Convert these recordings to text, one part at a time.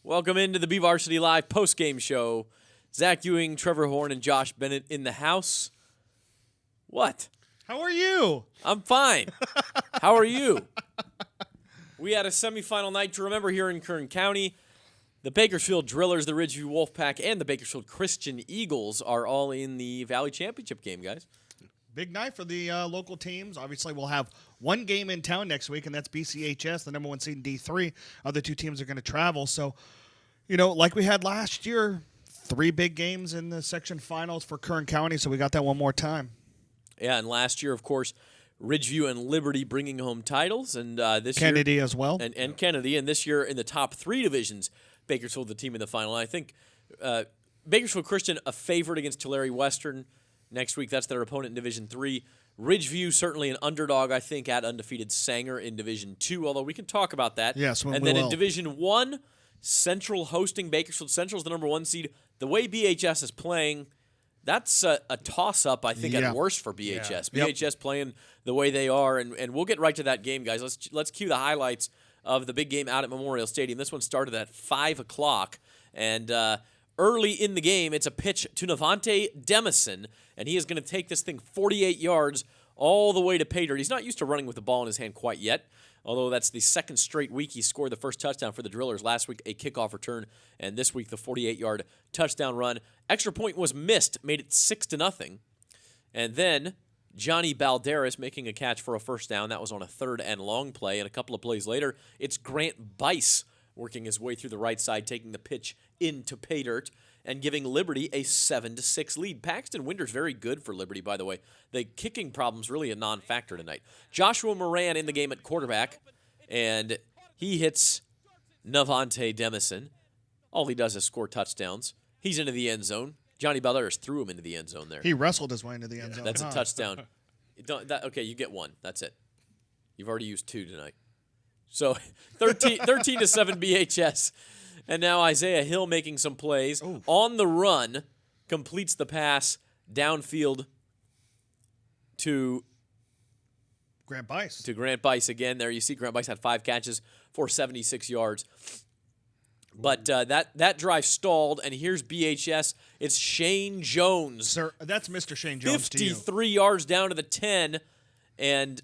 Welcome into the BVarsity Live post-game show. Zach Ewing, Trevor Horn, and Josh Bennett in the house. What? How are you? I'm fine. How are you? We had a semifinal night to remember here in Kern County. The Bakersfield Drillers, the Ridgeview Wolfpack, and the Bakersfield Christian Eagles are all in the Valley Championship game, guys. Big night for the local teams. Obviously, we'll have one game in town next week, and that's BCHS, the number one seed in D3. Other two teams are going to travel. So, like we had last year, 3 big games in the section finals for Kern County, so we got that one more time. Yeah, and last year, of course, Ridgeview and Liberty bringing home titles, and this Kennedy year, as well. And Kennedy, and this year in the top 3 divisions, Bakersfield the team in the final. And I think Bakersfield Christian a favorite against Tulare Western next week. That's their opponent in Division 3. Ridgeview certainly an underdog, I think, at undefeated Sanger in Division 2, although we can talk about that. Yes, and then in Division 1, Central hosting Bakersfield. Central's the number 1 seed. The way BHS is playing, that's a toss-up, I think, at worst for BHS. Yeah. BHS playing the way they are, and we'll get right to that game, guys. Let's cue the highlights of the big game out at Memorial Stadium. This one started at 5 o'clock, and early in the game, it's a pitch to Navante Demison, and he is going to take this thing 48 yards all the way to pay dirt. He's not used to running with the ball in his hand quite yet, although that's the second straight week he scored the first touchdown for the Drillers. Last week, a kickoff return, and this week, the 48-yard touchdown run. Extra point was missed, made it 6-0. And then Johnny Balderas making a catch for a first down. That was on a 3rd and long play, and a couple of plays later, it's Grant Bice working his way through the right side, taking the pitch into pay dirt, and giving Liberty a 7-6 lead. Paxton Winter's very good for Liberty, by the way. The kicking problem's really a non-factor tonight. Joshua Moran in the game at quarterback, and he hits Navante Demison. All he does is score touchdowns. He's into the end zone. Johnny Balderas threw him into the end zone there. He wrestled his way into the end zone. That's a touchdown. Okay, you get 1. That's it. You've already used 2 tonight. So 13-7 BHS. And now Isaiah Hill making some plays. Ooh. On the run, completes the pass downfield to Grant Bice. Grant Bice again. There you see Grant Bice had 5 catches for 76 yards. But that drive stalled, and here's BHS. It's Shane Jones. Sir, that's Mr. Shane Jones to you. 53 yards down to the 10, and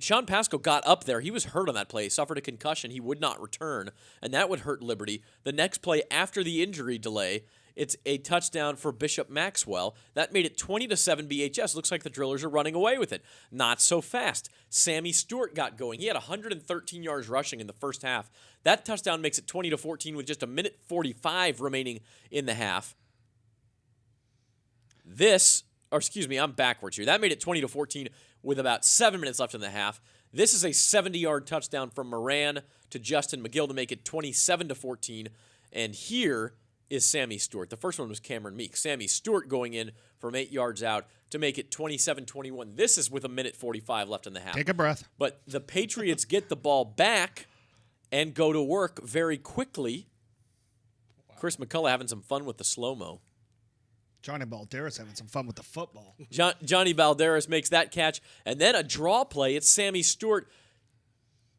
Sean Pasco got up there. He was hurt on that play, suffered a concussion. He would not return, and that would hurt Liberty. The next play after the injury delay, it's a touchdown for Bishop Maxwell. That made it 20-7 BHS. Looks like the Drillers are running away with it. Not so fast. Sammy Stewart got going. He had 113 yards rushing in the first half. That touchdown makes it 20-14 with just 1:45 remaining in the half. I'm backwards here. That made it 20-14 with about 7 minutes left in the half. This is a 70-yard touchdown from Moran to Justin McGill to make it 27-14. And here is Sammy Stewart. The first one was Cameron Meek. Sammy Stewart going in from 8 yards out to make it 27-21. This is with 1:45 left in the half. Take a breath. But the Patriots get the ball back and go to work very quickly. Wow. Chris McCullough having some fun with the slow-mo. Johnny Balderas having some fun with the football. Johnny Balderas makes that catch. And then a draw play. It's Sammy Stewart.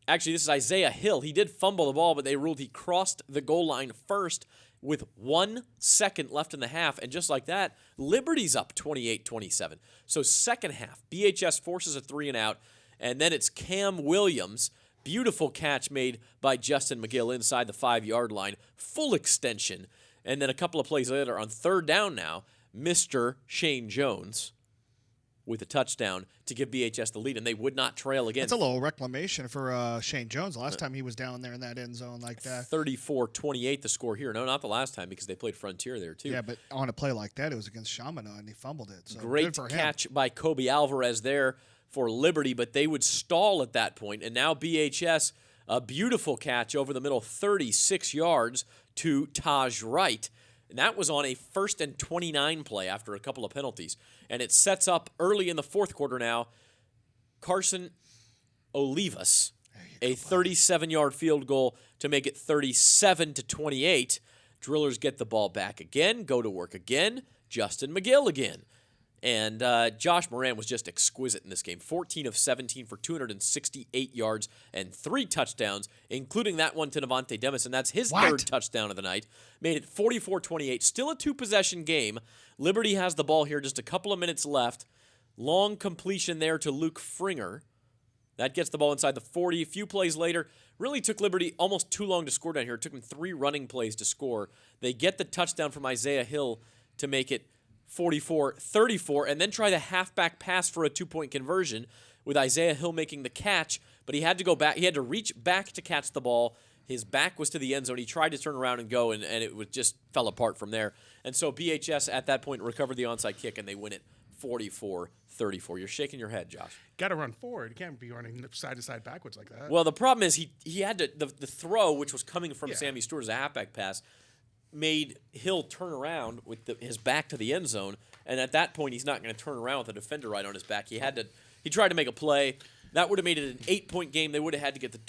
Actually, this is Isaiah Hill. He did fumble the ball, but they ruled he crossed the goal line first with 1 second left in the half. And just like that, Liberty's up 28-27. So second half, BHS forces a 3-and-out. And then it's Cam Williams. Beautiful catch made by Justin McGill inside the 5-yard line. Full extension. And then a couple of plays later, on 3rd down now, Mr. Shane Jones with a touchdown to give BHS the lead, and they would not trail again. That's a little reclamation for Shane Jones. The last time he was down there in that end zone like that. 34-28 the score here. No, not the last time because they played Frontier there too. Yeah, but on a play like that, it was against Chaminade, and he fumbled it. So great good for catch him. by Kobe Alvarez there for Liberty, but they would stall at that point. And now BHS, a beautiful catch over the middle, 36 yards to Taj Wright. And that was on a 1st and 29 play after a couple of penalties. And it sets up early in the 4th quarter now, Carson Olivas, a 37-yard field goal to make it 37-28. Drillers get the ball back again, go to work again. Justin McGill again. And Josh Moran was just exquisite in this game. 14 of 17 for 268 yards and 3 touchdowns, including that one to Navante Demis, and that's his third touchdown of the night. Made it 44-28. Still a 2-possession game. Liberty has the ball here, just a couple of minutes left. Long completion there to Luke Fringer. That gets the ball inside the 40. A few plays later, really took Liberty almost too long to score down here. It took them 3 running plays to score. They get the touchdown from Isaiah Hill to make it 44-34, and then try the halfback pass for a 2-point conversion with Isaiah Hill making the catch, but he had to go back. He had to reach back to catch the ball. His back was to the end zone. He tried to turn around and go, and it just fell apart from there. And so BHS at that point recovered the onside kick, and they win it 44-34. You're shaking your head, Josh. Got to run forward. You can't be running side to side backwards like that. Well, the problem is he had to the throw, which was coming from Sammy Stewart as a halfback pass, made Hill turn around with his back to the end zone, and at that point he's not going to turn around with a defender right on his back. He tried to make a play. That would have made it an 8-point game. They would have had to get the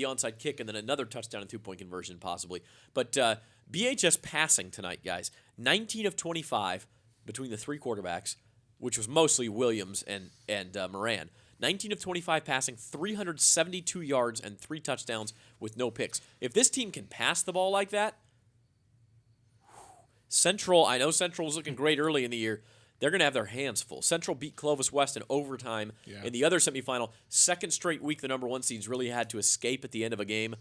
onside kick and then another touchdown and 2-point conversion possibly. But BHS passing tonight, guys, 19 of 25 between the 3 quarterbacks, which was mostly Williams and Moran. 19 of 25 passing, 372 yards and 3 touchdowns with no picks. If this team can pass the ball like that, Central, I know Central was looking great early in the year. They're going to have their hands full. Central beat Clovis West in overtime in the other semifinal. Second straight week, the number 1 seeds really had to escape at the end of a game.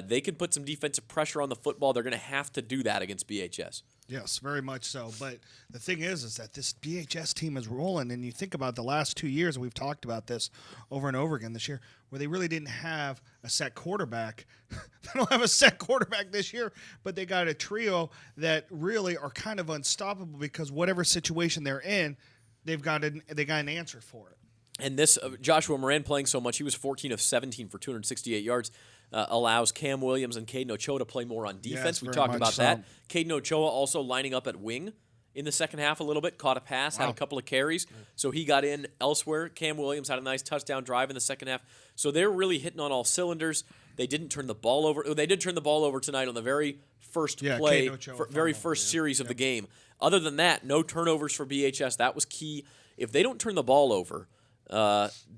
They can put some defensive pressure on the football. They're going to have to do that against BHS. Yes, very much so. But the thing is that this BHS team is rolling, and you think about the last 2 years, and we've talked about this over and over again this year, where they really didn't have a set quarterback. They don't have a set quarterback this year, but they got a trio that really are kind of unstoppable because whatever situation they're in, they got an answer for it. And this Joshua Moran playing so much, he was 14 of 17 for 268 yards. Allows Cam Williams and Caden Ochoa to play more on defense. Yes, we talked about so. that. Caden Ochoa also lining up at wing in the second half a little bit, caught a pass, had a couple of carries, so he got in elsewhere. Cam Williams had a nice touchdown drive in the second half. So they're really hitting on all cylinders. They didn't turn the ball over. They did turn the ball over tonight on the very first play, very first series of the game. Other than that, no turnovers for BHS. That was key. If they don't turn the ball over,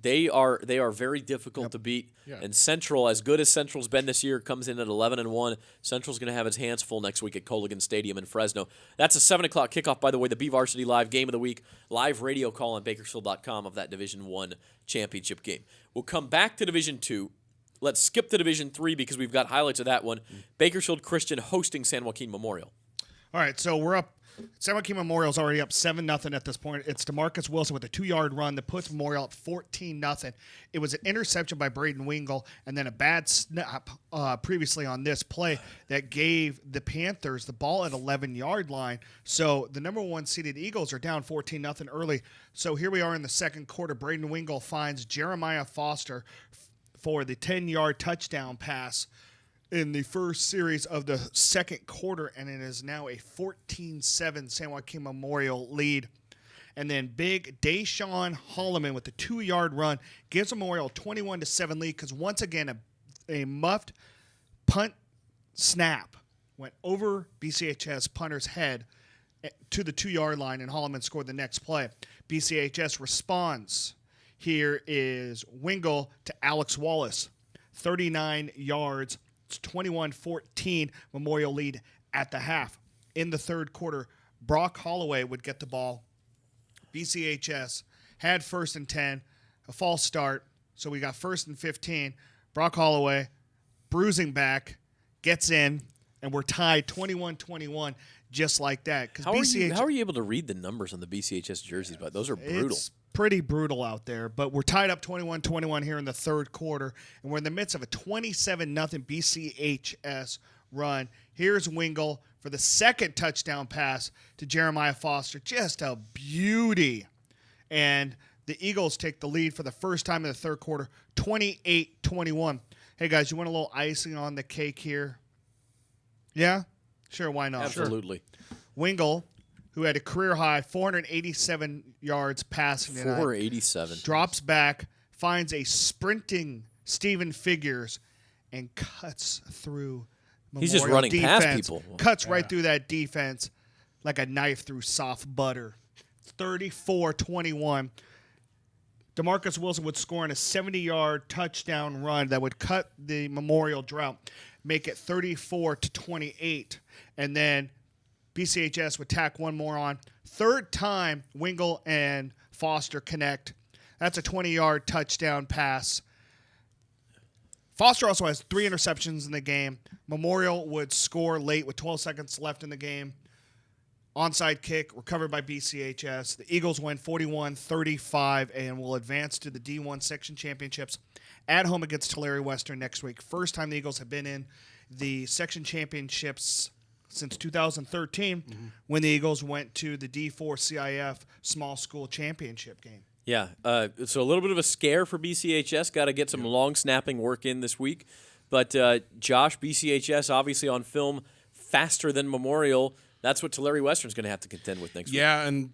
they are very difficult to beat. And Central, as good as Central's been this year, comes in at 11-1. Central's going to have its hands full next week at Colligan Stadium in Fresno. That's a 7 o'clock kickoff, by the way, the BVarsity Live Game of the Week, live radio call on Bakersfield.com of that Division I championship game. We'll come back to Division II. Let's skip to Division III because we've got highlights of that one. Bakersfield Christian hosting San Joaquin Memorial. All right, so we're up. San Joaquin Memorial's already up 7-0 at this point. It's DeMarcus Wilson with a 2-yard run that puts Memorial up 14-0. It was an interception by Braden Wingle and then a bad snap previously on this play that gave the Panthers the ball at 11-yard line. So the number 1 seeded Eagles are down 14-0 early. So here we are in the second quarter. Braden Wingle finds Jeremiah Foster for the 10-yard touchdown pass in the first series of the second quarter, and it is now a 14-7 San Joaquin Memorial lead. And then big Deshaun Holloman with the 2-yard run gives Memorial 21-7 lead because once again a muffed punt snap went over BCHS punter's head to the 2-yard line, and Holloman scored the next play. BCHS responds. Here is Wingle to Alex Wallace, 39 yards. It's 21-14 Memorial lead at the half. In the third quarter, Brock Holloway would get the ball. BCHS had 1st and 10, a false start, so we got 1st and 15. Brock Holloway, bruising back, gets in, and we're tied 21-21 just like that. How are you able to read the numbers on the BCHS jerseys? But those are brutal. It's pretty brutal out there, but we're tied up 21-21 here in the third quarter, and we're in the midst of a 27-0 BCHS run. Here's Wingle for the second touchdown pass to Jeremiah Foster. Just a beauty. And the Eagles take the lead for the first time in the third quarter, 28-21. Hey, guys, you want a little icing on the cake here? Yeah? Sure, why not? Absolutely. Sure. Wingle, who had a career-high 487 yards passing tonight. 487. Drops back, finds a sprinting Steven Figures, and cuts through Memorial He's just running defense, past people. Cuts right through that defense like a knife through soft butter. 34-21. DeMarcus Wilson would score in a 70-yard touchdown run that would cut the Memorial drought, make it 34-28. And then BCHS would tack one more on. Third time, Wingle and Foster connect. That's a 20-yard touchdown pass. Foster also has 3 interceptions in the game. Memorial would score late with 12 seconds left in the game. Onside kick recovered by BCHS. The Eagles win 41-35 and will advance to the D1 section championships at home against Tulare Western next week. First time the Eagles have been in the section championships since 2013 when the Eagles went to the D4 CIF small school championship game. Yeah, so a little bit of a scare for BCHS. Got to get some long snapping work in this week. But Josh, BCHS obviously on film faster than Memorial. That's what Tulare Western's going to have to contend with next week. Yeah, and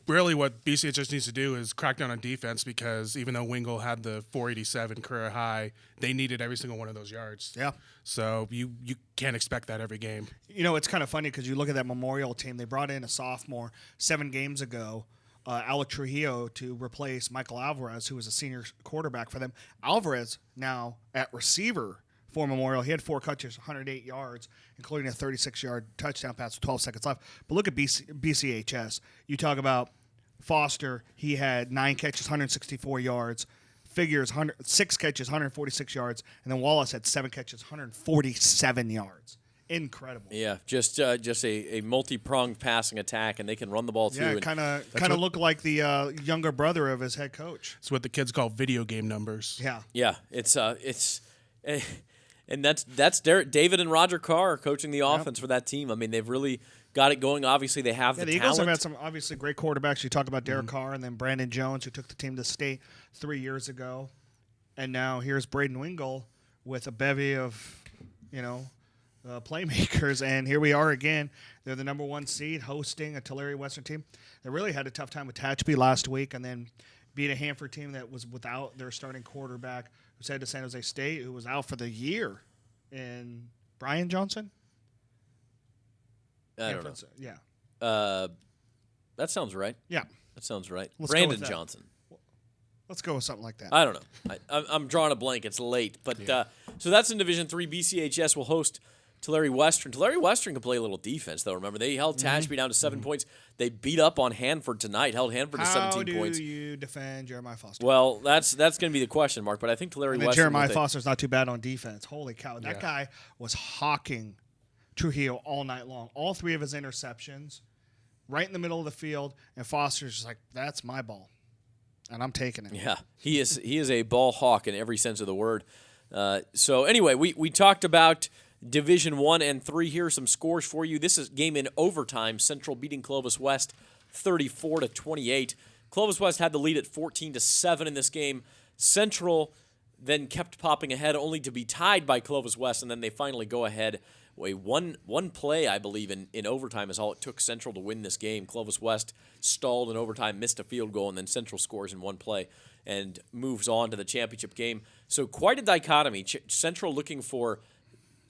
really what BCHS needs to do is crack down on defense, because even though Wingle had the 487 career high, they needed every single one of those yards. Yeah. So you can't expect that every game. You know, it's kind of funny because you look at that Memorial team. They brought in a sophomore 7 games ago, Alec Trujillo, to replace Michael Alvarez, who was a senior quarterback for them. Alvarez now at receiver for Memorial. He had 4 catches, 108 yards, including a 36-yard touchdown pass with 12 seconds left. But look at BCHS. You talk about Foster. He had 9 catches, 164 yards. Figures, 6 catches, 146 yards. And then Wallace had 7 catches, 147 yards. Incredible. Yeah, just a multi-pronged passing attack, and they can run the ball too. Yeah, kind of look like the younger brother of his head coach. It's what the kids call video game numbers. Yeah. Yeah, and that's David and Roger Carr coaching the offense for that team. I mean, they've really got it going. Obviously, they have the Eagles talent. have had some obviously great quarterbacks. You talk about Derek Carr and then Brandon Jones, who took the team to state 3 years ago, and now here's Braden Wingle with a bevy of, playmakers, and here we are again. They're the number 1 seed hosting a Tulare Western team. They really had a tough time with Tatchby last week, and then beat a Hanford team that was without their starting quarterback, who's headed to San Jose State, who was out for the year, and Brian Johnson. I don't know. Yeah. That sounds right. Yeah. That sounds right. Let's go Brandon with that. Johnson. Let's go with something like that. I don't know. I'm drawing a blank. It's late. But so that's in Division III. BCHS will host Tulare Western. Tulare Western can play a little defense, though. Remember, they held Tatchby down to 7 points. They beat up on Hanford tonight, held Hanford to 17 points. How do you defend Jeremiah Foster? Well, that's going to be the question mark. But I think Tulare Western. Jeremiah Foster's not too bad on defense. Holy cow. That guy was hawking Trujillo all night long. All 3 of his interceptions, right in the middle of the field, and Foster's just like, that's my ball. And I'm taking it. Yeah, he is a ball hawk in every sense of the word. So anyway, we talked about Division I and III. Here are some scores for you. This is game in overtime. Central beating Clovis West 34-28. Clovis West had the lead at 14-7 in this game. Central then kept popping ahead, only to be tied by Clovis West, and then they finally go ahead. One play, I believe, in overtime is all it took Central to win this game. Clovis West stalled in overtime, missed a field goal, and then Central scores in one play and moves on to the championship game. So quite a dichotomy. Central looking for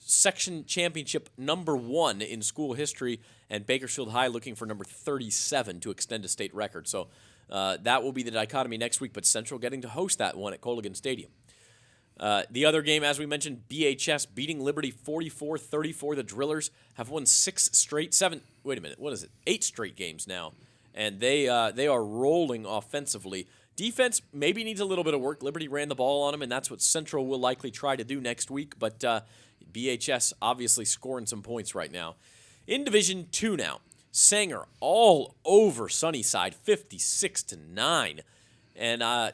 section championship number 1 in school history, and Bakersfield High looking for number 37 to extend a state record. So that will be the dichotomy next week, but Central getting to host that one at Colligan Stadium. The other game, as we mentioned, BHS beating Liberty 44-34. The Drillers have won 8 straight games now, and they are rolling offensively. Defense maybe needs a little bit of work. Liberty ran the ball on them, and that's what Central will likely try to do next week, but BHS obviously scoring some points right now. In Division II now, Sanger all over Sunnyside, 56-9. And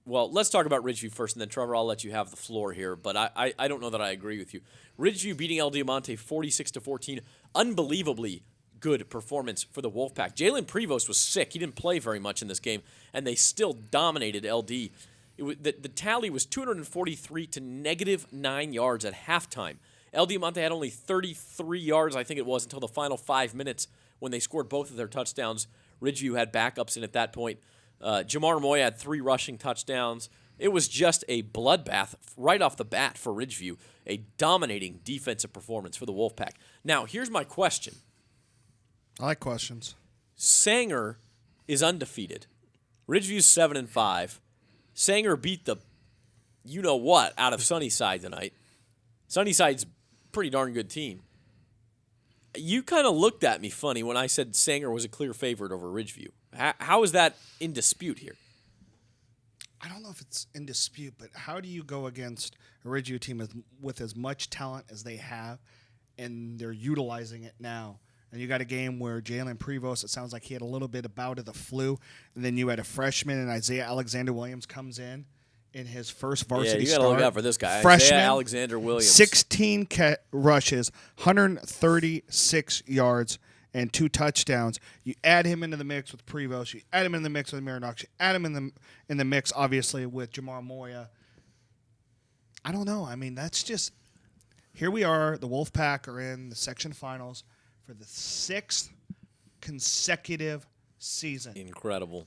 well, let's talk about Ridgeview first, and then, Trevor, I'll let you have the floor here. But I don't know that I agree with you. Ridgeview beating El Diamante 46-14. Unbelievably good performance for the Wolfpack. Jalen Prevost was sick. He didn't play very much in this game, and they still dominated LD. The tally was 243 to -9 yards at halftime. El Diamante had only 33 yards, I think it was, until the final 5 minutes when they scored both of their touchdowns. Ridgeview had backups in at that point. Jamar Moy had 3 rushing touchdowns. It was just a bloodbath right off the bat for Ridgeview, a dominating defensive performance for the Wolfpack. Now, here's my question. I like questions. Sanger is undefeated. Ridgeview's 7-5. Sanger beat the you-know-what out of Sunnyside tonight. Sunnyside's a pretty darn good team. You kind of looked at me funny when I said Sanger was a clear favorite over Ridgeview. How is that in dispute here? I don't know if it's in dispute, but how do you go against a Ridgeview team with as much talent as they have, and they're utilizing it now? And you got a game where Jalen Prevost, it sounds like he had a little bit of bout of the flu, and then you had a freshman, and Isaiah Alexander Williams comes in his first varsity you got start. to look out for this guy. Freshman, Isaiah Alexander Williams. 16 rushes, 136 yards, and 2 touchdowns. You add him into the mix with Prevost. You add him in the mix with Marinox. You add him in the mix, obviously, with Jamar Moya. I don't know. I mean, that's just – here we are. The Wolfpack are in the section finals for the 6th consecutive season. Incredible.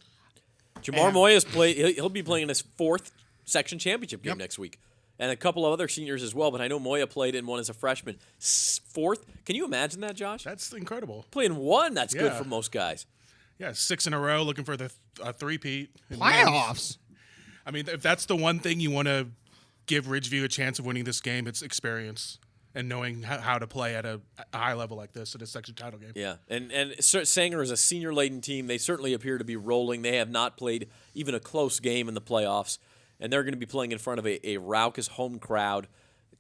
Jamar Moya's he'll be playing in his 4th section championship game next week. And a couple of other seniors as well, but I know Moya played in one as a freshman. 4th? Can you imagine that, Josh? That's incredible. Playing 1, that's good for most guys. Yeah, 6 in a row, looking for the three-peat. Playoffs. I mean, if that's the one thing you want to give Ridgeview a chance of winning this game, it's experience and knowing how to play at a high level like this in a section title game. Yeah, and Sanger is a senior-laden team. They certainly appear to be rolling. They have not played even a close game in the playoffs, and they're going to be playing in front of a raucous home crowd.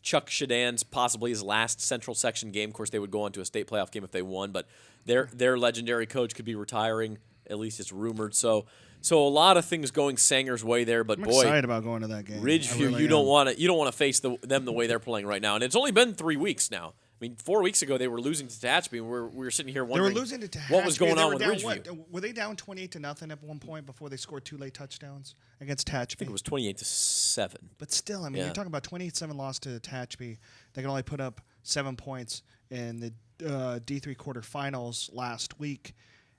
Chuck Shadan's possibly his last Central Section game. Of course, they would go on to a state playoff game if they won, but their legendary coach could be retiring. At least it's rumored. So a lot of things going Sanger's way there. But I'm boy, excited about going to that game. Ridgeview, you don't want to face them the way they're playing right now. And it's only been 3 weeks now. I mean, 4 weeks ago they were losing to Tehachapi, and we were sitting here wondering they were losing to Tehachapi. what was going on with Ridgeview. Were they down 28-0 at one point before they scored 2 late touchdowns against Tehachapi? I think it was 28-7. But still, I mean, you're talking about 28-7 loss to Tehachapi. They can only put up 7 points in the D3 quarterfinals last week.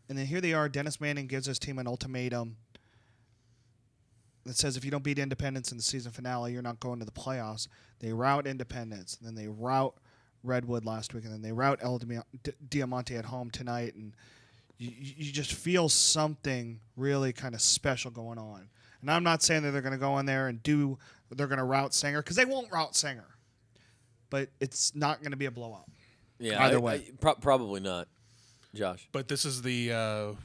And then here they are. Dennis Manning gives his team an ultimatum that says if you don't beat Independence in the season finale, you're not going to the playoffs. They rout Independence, and then they rout Redwood last week, and then they rout El Diamante at home tonight. And you just feel something really kind of special going on. And I'm not saying that they're going to go in there and they're going to rout Sanger, because they won't rout Sanger. But it's not going to be a blowout. Yeah, either way. Probably not, Josh. But this is the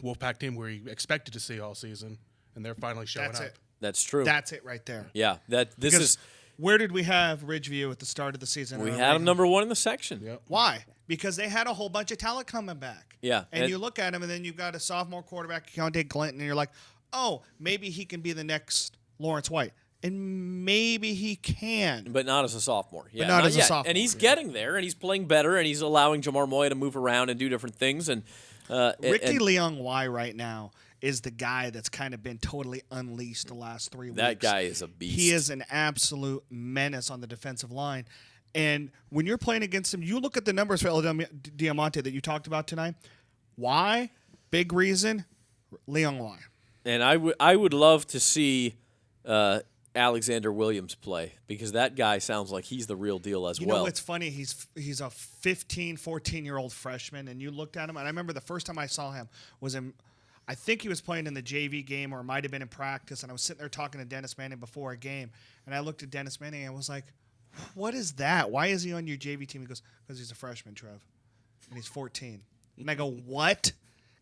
Wolfpack team we expected to see all season, and they're finally showing That's up. it. That's true. That's it right there. Yeah, Where did we have Ridgeview at the start of the season? We had them number 1 in the section. Yep. Why? Because they had a whole bunch of talent coming back. Yeah. And you look at him, and then you've got a sophomore quarterback, Keontae Clinton, and you're like, oh, maybe he can be the next Lawrence White. And maybe he can. But not as a sophomore. Yeah, but not as yet. a sophomore. And he's getting there, and he's playing better, and he's allowing Jamar Moya to move around and do different things. And Ricky Leung Y right now is the guy that's kind of been totally unleashed the last 3 weeks. That guy is a beast. He is an absolute menace on the defensive line. And when you're playing against him, you look at the numbers for El Diamante that you talked about tonight. Why? Big reason, Leung Y. And I would love to see Alexander Williams play, because that guy sounds like he's the real deal as well. You know what's funny? He's a 15, 14-year-old freshman, and you looked at him, and I remember the first time I saw him was in – I think he was playing in the JV game, or it might have been in practice, and I was sitting there talking to Dennis Manning before a game, and I looked at Dennis Manning and I was like, what is that? Why is he on your JV team? He goes, because he's a freshman, Trev, and he's 14. And I go, what?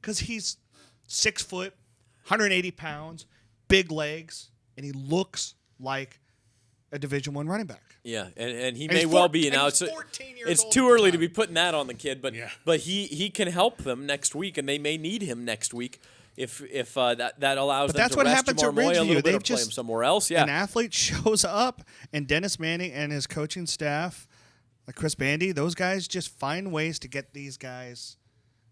Because he's 6 foot, 180 pounds, big legs, and he looks like a Division I running back. Yeah, and he may well be. Now it's too early to be putting that on the kid, but he can help them next week, and they may need him next week if that allows them to rest Jamar Moya a little bit or play him somewhere else. Yeah, an athlete shows up, and Dennis Manning and his coaching staff, like Chris Bandy, those guys just find ways to get these guys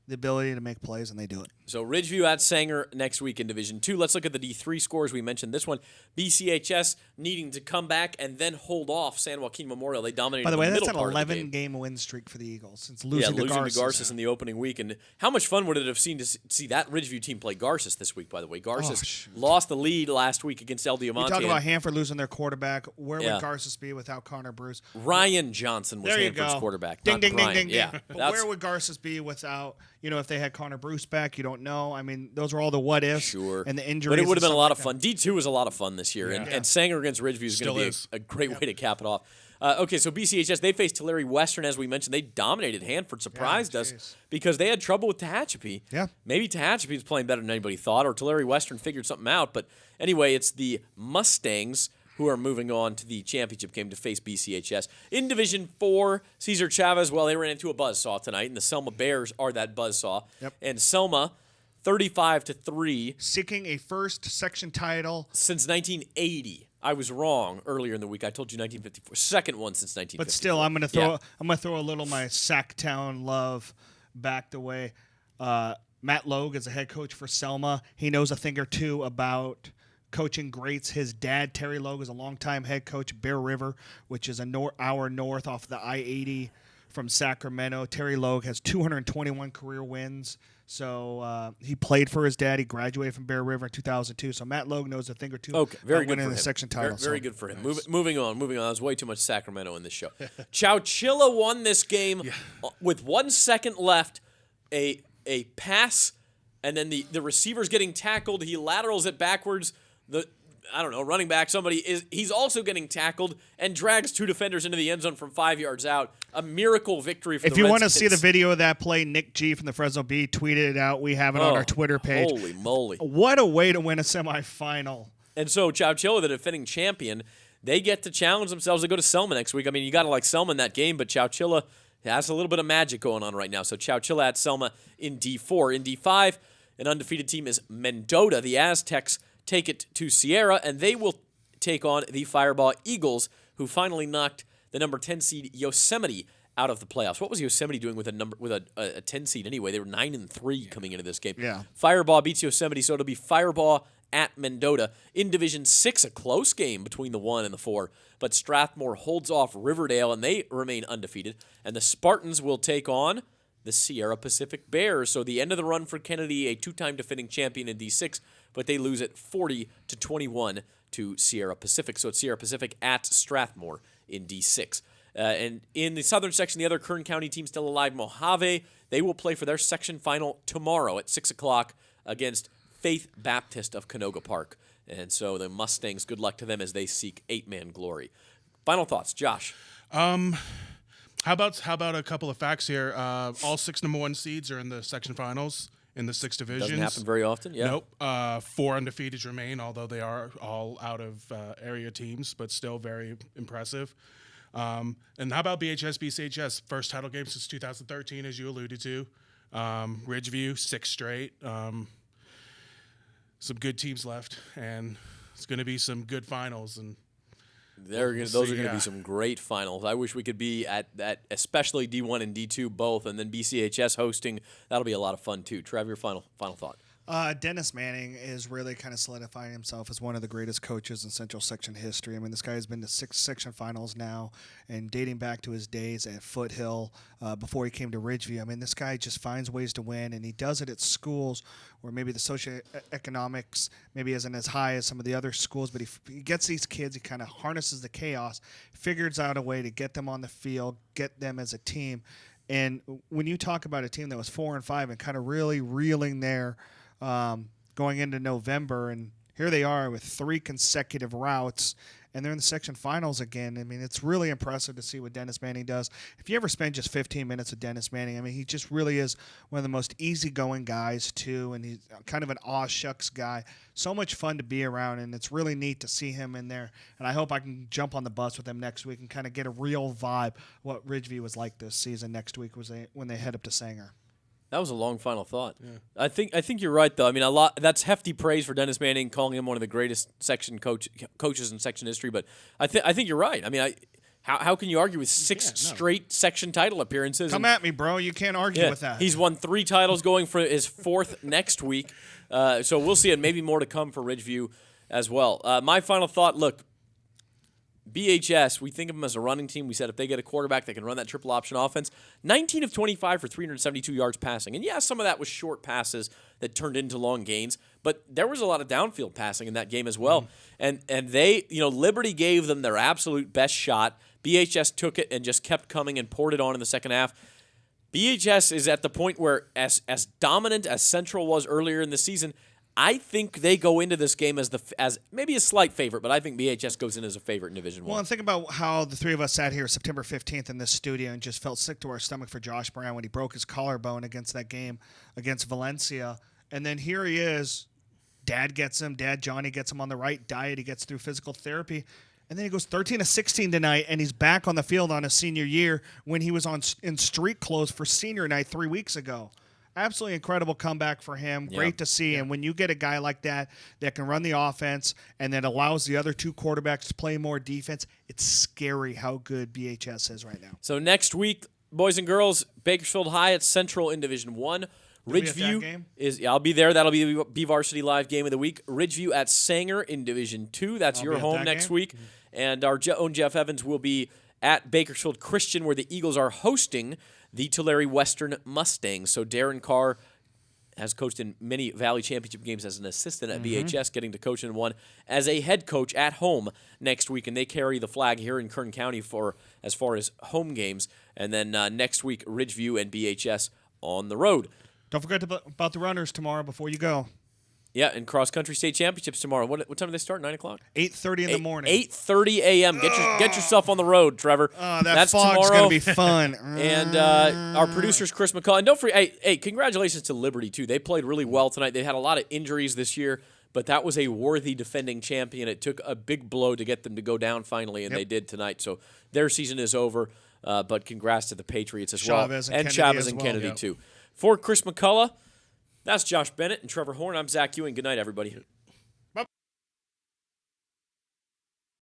the ability to make plays, and they do it. So Ridgeview at Sanger next week in Division II. Let's look at the D3 scores. We mentioned this one. BCHS needing to come back and then hold off San Joaquin Memorial. They dominated. By the way, that's an 11-game win streak for the Eagles since losing to Garces in the opening week. And how much fun would it have seemed to see that Ridgeview team play Garces this week? By the way, Garces lost the lead last week against El Diamante. You talk about Hanford losing their quarterback. Where would Garces be without Connor Bruce? Ryan Johnson was Hanford's quarterback. Ding, ding, Brian. ding, ding, Yeah, ding. But where would Garces be without, if they had Connor Bruce back? You don't don't know. I mean, those are all the what ifs Sure. and the injuries. But it would have and been a lot stuff of fun. D2 was a lot of fun this year, and Sanger against Ridgeview is going to be a great way to cap it off. Okay, so BCHS, they faced Tulare Western, as we mentioned. They dominated Hanford, surprised us because they had trouble with Tehachapi. Yeah. Maybe Tehachapi was playing better than anybody thought, or Tulare Western figured something out. But anyway, it's the Mustangs who are moving on to the championship game to face BCHS. In Division 4, Cesar Chavez, well, they ran into a buzzsaw tonight, and the Selma Bears are that buzzsaw. Yep. And Selma, 35-3. Seeking a first section title. Since 1980. I was wrong earlier in the week. I told you 1954. Second one since 1954. But still, I'm gonna throw a little of my Sacktown love back the way. Matt Logue is a head coach for Selma. He knows a thing or two about coaching greats. His dad, Terry Logue, is a longtime head coach at Bear River, which is an hour north off the I-80 from Sacramento. Terry Logue has 221 career wins. So he played for his dad. He graduated from Bear River in 2002. So Matt Logue knows a thing or two very about good winning for the him. section title. Very good for him. Moving on. There's way too much Sacramento in this show. Chowchilla won this game with 1 second left. A pass, and then the receiver's getting tackled. He laterals it backwards. Running back, he's also getting tackled and drags 2 defenders into the end zone from 5 yards out. A miracle victory for the Redskins. If you want to see the video of that play, Nick G from the Fresno Bee tweeted it out. We have it on our Twitter page. Holy moly. What a way to win a semifinal. And so Chowchilla, the defending champion, they get to challenge themselves to go to Selma next week. I mean, you got to like Selma in that game, but Chowchilla has a little bit of magic going on right now. So Chowchilla at Selma in D4. In D5, an undefeated team is Mendota. The Aztecs take it to Sierra, and they will take on the Fireball Eagles, who finally knocked the number 10 seed Yosemite out of the playoffs. What was Yosemite doing with a 10 seed anyway? They were 9-3 coming into this game. Yeah. Fireball beats Yosemite, so it'll be Fireball at Mendota. In Division 6, a close game between the 1 and the 4, but Strathmore holds off Riverdale, and they remain undefeated. And the Spartans will take on the Sierra Pacific Bears. So the end of the run for Kennedy, a 2-time defending champion in D6, but they lose it 40-21 to Sierra Pacific. So it's Sierra Pacific at Strathmore in D6. And in the southern section, the other Kern County team still alive, Mojave, they will play for their section final tomorrow at 6 o'clock against Faith Baptist of Canoga Park. And so the Mustangs, good luck to them as they seek 8-man glory. Final thoughts, Josh. How about a couple of facts here? All 6 number 1 seeds are in the section finals in the 6 divisions. Doesn't happen very often, yeah. Nope. 4 undefeated remain, although they are all out of area teams, but still very impressive. And how about BHS, BCHS? First title game since 2013, as you alluded to. Ridgeview, 6 straight. Some good teams left, and it's going to be some good finals. And those are going to be some great finals. I wish we could be at especially D1 and D2 both, and then BCHS hosting. That'll be a lot of fun too. Trev, your final thought. Dennis Manning is really kind of solidifying himself as one of the greatest coaches in Central Section history. I mean, this guy has been to 6 section finals now, and dating back to his days at Foothill before he came to Ridgeview. I mean, this guy just finds ways to win, and he does it at schools where maybe the socioeconomics maybe isn't as high as some of the other schools, but he gets these kids, he kind of harnesses the chaos, figures out a way to get them on the field, get them as a team. And when you talk about a team that was 4-5 and kind of really reeling there, going into November, and here they are with 3 consecutive routes, and they're in the section finals again. I mean, it's really impressive to see what Dennis Manning does. If you ever spend just 15 minutes with Dennis Manning, I mean, he just really is one of the most easygoing guys, too, and he's kind of an aw-shucks guy. So much fun to be around, and it's really neat to see him in there, and I hope I can jump on the bus with him next week and kind of get a real vibe what Ridgeview was like this season next week when they head up to Sanger. That was a long final thought. Yeah. I think you're right though. I mean, that's hefty praise for Dennis Manning, calling him one of the greatest section coaches in section history. But I think you're right. I mean, how can you argue with 6 straight section title appearances? Come at me, bro. You can't argue with that. He's won 3 titles, going for his 4th next week. So we'll see, and maybe more to come for Ridgeview as well. My final thought: look, BHS, we think of them as a running team. We said if they get a quarterback that can run that triple option offense, 19 of 25 for 372 yards passing. And yeah, some of that was short passes that turned into long gains, but there was a lot of downfield passing in that game as well. And they, Liberty gave them their absolute best shot. BHS took it and just kept coming and poured it on in the second half. BHS is at the point where, as dominant as Central was earlier in the season, I think they go into this game as maybe a slight favorite, but I think BHS goes in as a favorite in Division Well, One. and think about how the three of us sat here September 15th in this studio and just felt sick to our stomach for Josh Brown when he broke his collarbone against that game against Valencia. And then here he is. Dad Johnny gets him on the right diet. He gets through physical therapy. And then he goes 13-16 tonight, and he's back on the field on his senior year when he was in street clothes for senior night 3 weeks ago. Absolutely incredible comeback for him. Yeah. Great to see. And when you get a guy like that can run the offense and that allows the other two quarterbacks to play more defense, it's scary how good BHS is right now. So next week, boys and girls, Bakersfield High at Central in Division One. You'll be at that Ridgeview game? I'll be there. That'll be the BVarsity Live game of the week. Ridgeview at Sanger in Division 2. That's I'll your be at home that next game. week. And our own Jeff Evans will be at Bakersfield Christian, where the Eagles are hosting the Tulare Western Mustangs. So Darren Carr has coached in many Valley Championship games as an assistant at BHS, getting to coach in one as a head coach at home next week, and they carry the flag here in Kern County as far as home games. And then next week, Ridgeview and BHS on the road. Don't forget about the runners tomorrow before you go. Yeah, and cross-country state championships tomorrow. What time do they start? 9 o'clock? 8:30 in the morning. 8:30 a.m. Get yourself on the road, Trevor. That fog's going to be fun. And our producers, Chris McCall. And don't forget, hey, congratulations to Liberty, too. They played really well tonight. They had a lot of injuries this year, but that was a worthy defending champion. It took a big blow to get them to go down finally, and they did tonight. So their season is over, but congrats to the Patriots as well. Chavez And Kennedy Chavez as and well. Kennedy, Yep. too. For Chris McCullough, that's Josh Bennett and Trevor Horn. I'm Zach Ewing. Good night, everybody.